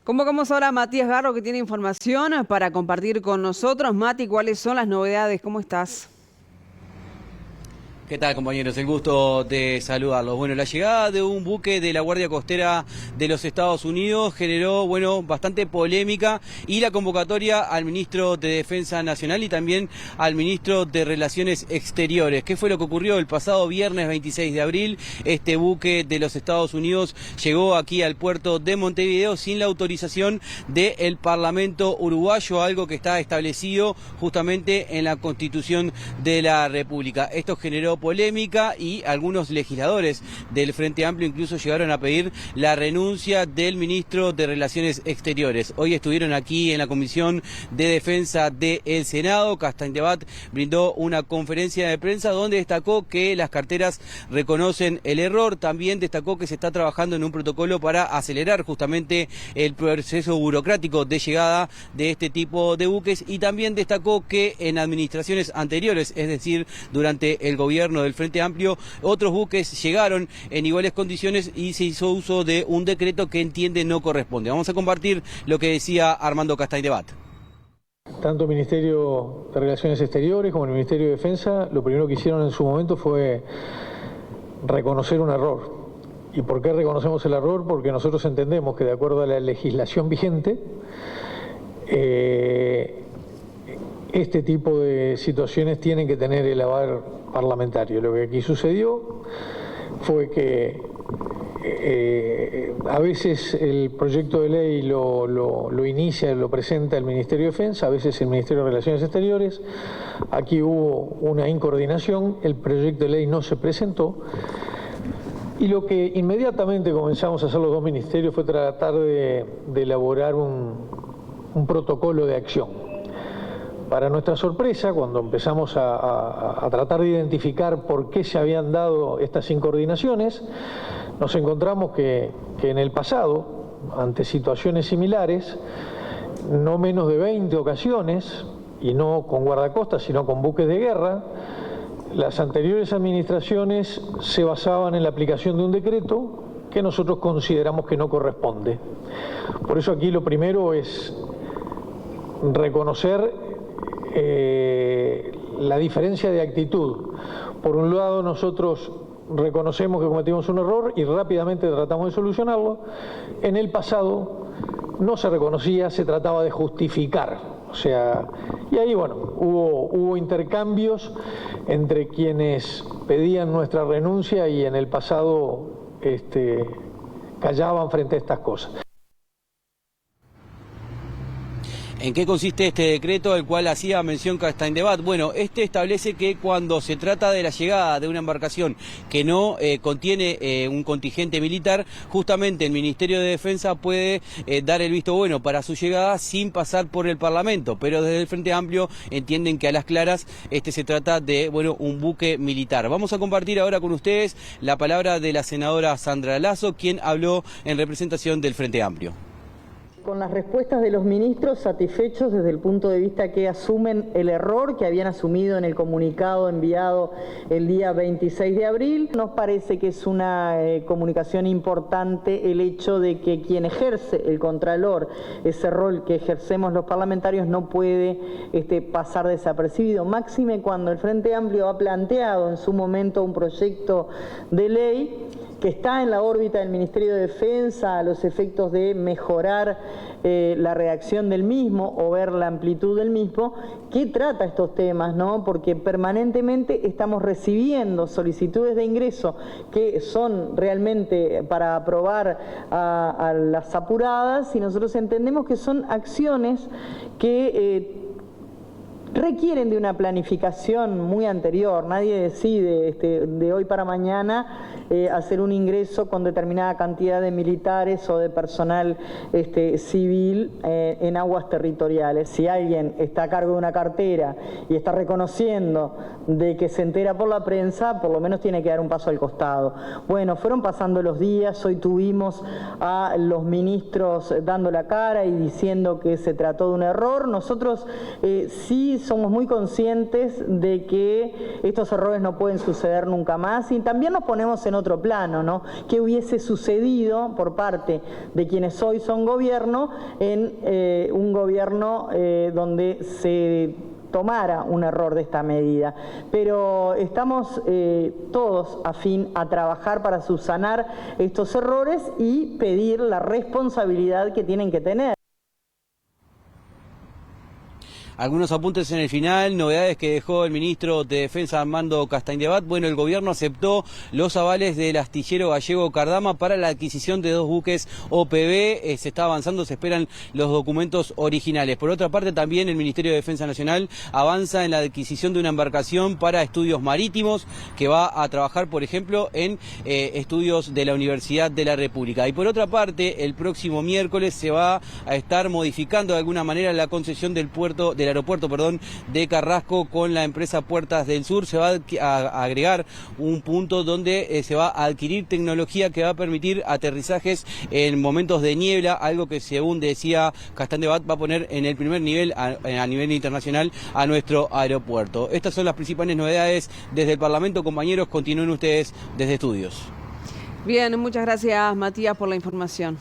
Convocamos ahora a Matías Garro, que tiene información para compartir con nosotros. Mati, ¿cuáles son las novedades? ¿Cómo estás? ¿Qué tal, compañeros? El gusto de saludarlos. Bueno, la llegada de un buque de la Guardia Costera de los Estados Unidos generó, bastante polémica, y la convocatoria al ministro de Defensa Nacional y también al ministro de Relaciones Exteriores. ¿Qué fue lo que ocurrió el pasado viernes 26 de abril? Este buque de los Estados Unidos llegó aquí al puerto de Montevideo sin la autorización del Parlamento uruguayo, algo que está establecido justamente en la Constitución de la República. Esto generó polémica y algunos legisladores del Frente Amplio incluso llegaron a pedir la renuncia del ministro de Relaciones Exteriores. Hoy estuvieron aquí en la Comisión de Defensa del Senado. Castañdebat brindó una conferencia de prensa donde destacó que las carteras reconocen el error. También destacó que se está trabajando en un protocolo para acelerar justamente el proceso burocrático de llegada de este tipo de buques, y también destacó que en administraciones anteriores, es decir, durante el gobierno del Frente Amplio, otros buques llegaron en iguales condiciones y se hizo uso de un decreto que entiende no corresponde. Vamos a compartir lo que decía Armando Castañdebat. Tanto el Ministerio de Relaciones Exteriores como el Ministerio de Defensa, lo primero que hicieron en su momento fue reconocer un error. ¿Y por qué reconocemos el error? Porque nosotros entendemos que, de acuerdo a la legislación vigente, este tipo de situaciones tienen que tener el aval parlamentario. Lo que aquí sucedió fue que a veces el proyecto de ley lo inicia, lo presenta el Ministerio de Defensa, a veces el Ministerio de Relaciones Exteriores. Aquí hubo una incoordinación, el proyecto de ley no se presentó, y lo que inmediatamente comenzamos a hacer los dos ministerios fue tratar de elaborar un protocolo de acción. Para nuestra sorpresa, cuando empezamos a tratar de identificar por qué se habían dado estas incoordinaciones, nos encontramos que en el pasado, ante situaciones similares, no menos de 20 ocasiones, y no con guardacostas, sino con buques de guerra, las anteriores administraciones se basaban en la aplicación de un decreto que nosotros consideramos que no corresponde. Por eso aquí lo primero es reconocer la diferencia de actitud. Por un lado, nosotros reconocemos que cometimos un error y rápidamente tratamos de solucionarlo. En el pasado no se reconocía, se trataba de justificar. Y ahí, hubo intercambios entre quienes pedían nuestra renuncia y en el pasado callaban frente a estas cosas. ¿En qué consiste este decreto al cual hacía mención Castañdebat? Bueno, este establece que cuando se trata de la llegada de una embarcación que no contiene un contingente militar, justamente el Ministerio de Defensa puede dar el visto bueno para su llegada sin pasar por el Parlamento, pero desde el Frente Amplio entienden que a las claras se trata de un buque militar. Vamos a compartir ahora con ustedes la palabra de la senadora Sandra Lasso, quien habló en representación del Frente Amplio. Con las respuestas de los ministros satisfechos desde el punto de vista que asumen el error que habían asumido en el comunicado enviado el día 26 de abril. Nos parece que es una comunicación importante el hecho de que quien ejerce el contralor, ese rol que ejercemos los parlamentarios, no puede pasar desapercibido. Máxime cuando el Frente Amplio ha planteado en su momento un proyecto de ley que está en la órbita del Ministerio de Defensa a los efectos de mejorar la redacción del mismo o ver la amplitud del mismo, que trata estos temas, ¿no? Porque permanentemente estamos recibiendo solicitudes de ingreso que son realmente para aprobar a las apuradas, y nosotros entendemos que son acciones que requieren de una planificación muy anterior. Nadie decide de hoy para mañana hacer un ingreso con determinada cantidad de militares o de personal civil en aguas territoriales. Si alguien está a cargo de una cartera y está reconociendo de que se entera por la prensa, por lo menos tiene que dar un paso al costado. Bueno, fueron pasando los días, hoy tuvimos a los ministros dando la cara y diciendo que se trató de un error. Nosotros sí somos muy conscientes de que estos errores no pueden suceder nunca más y también nos ponemos en otro plano, ¿no? ¿Qué hubiese sucedido por parte de quienes hoy son gobierno en un gobierno donde se tomara un error de esta medida? Pero estamos todos afín a trabajar para subsanar estos errores y pedir la responsabilidad que tienen que tener. Algunos apuntes en el final, novedades que dejó el ministro de Defensa Armando Castañdebat. Bueno, el gobierno aceptó los avales del astillero gallego Cardama para la adquisición de 2 buques OPV. Se está avanzando, se esperan los documentos originales. Por otra parte, también el Ministerio de Defensa Nacional avanza en la adquisición de una embarcación para estudios marítimos que va a trabajar, por ejemplo, en estudios de la Universidad de la República. Y por otra parte, el próximo miércoles se va a estar modificando de alguna manera la concesión del aeropuerto de Carrasco con la empresa Puertas del Sur. Se va a agregar un punto donde se va a adquirir tecnología que va a permitir aterrizajes en momentos de niebla, algo que, según decía Castañdebat, va a poner en el primer nivel a nivel internacional a nuestro aeropuerto. Estas son las principales novedades desde el Parlamento. Compañeros, continúen ustedes desde estudios. Bien, muchas gracias, Matías, por la información.